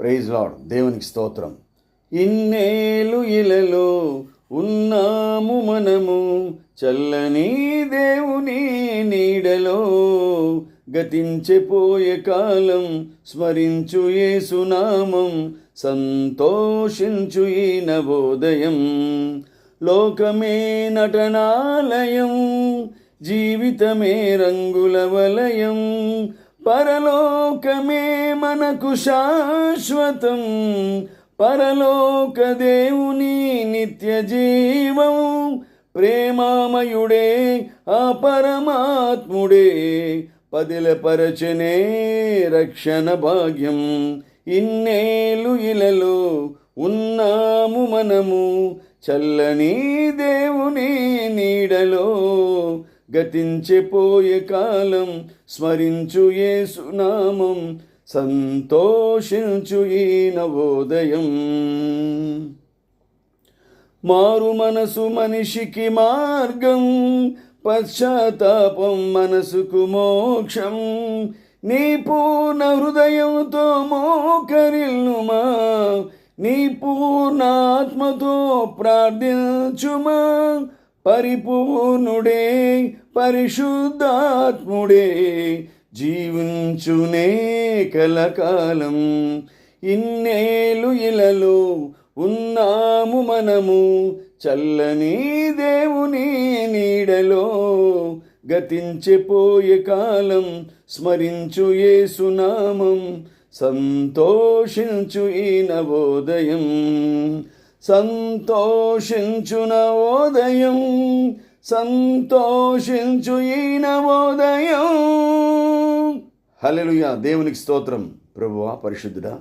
Praise lord. దేవునికి స్తోత్రం. ఇన్నేలు ఇలలో ఉన్నాము మనము, చల్లని దేవుని నీడలో. గతించిపోయే కాలం స్మరించు యేసునామం, సంతోషించు ఈ నవోదయం. లోకమే నటనాలయం, జీవితమే రంగుల వలయం. పరలోకమే మనకు శాశ్వతం, పరలోక దేవుని నిత్య జీవం. ప్రేమామయుడే ఆ పరమాత్ముడే, పదిలపరచనే రక్షణ భాగ్యం. ఇన్నేలు ఇలలో ఉన్నాము మనము, చల్లని దేవుని నీడలో. గతించిపోయే కాలం స్మరించు యేసునామం, సంతోషించు ఈ నవోదయం. మారు మనసు మనిషికి మార్గం, పశ్చాత్తాపం మనసుకు మోక్షం. నీ పూర్ణ హృదయంతో మోకరిల్లుమా, నీ పూర్ణ ఆత్మతో ప్రార్థించుమా. పరిపూర్ణుడే పరిశుద్ధాత్ముడే, జీవించునే కలకాలం. ఇన్నేలు ఇలలో ఉన్నాము మనము, చల్లని దేవుని నీడలో. గతించిపోయే కాలం స్మరించు యేసునామం, సంతోషించు ఈ నవోదయం. సంతోషించు నవోదయం, సంతోషించు ఈ నవోదయం. హల్లెలూయా. దేవునికి స్తోత్రం. ప్రభువా, పరిశుద్ధుడా,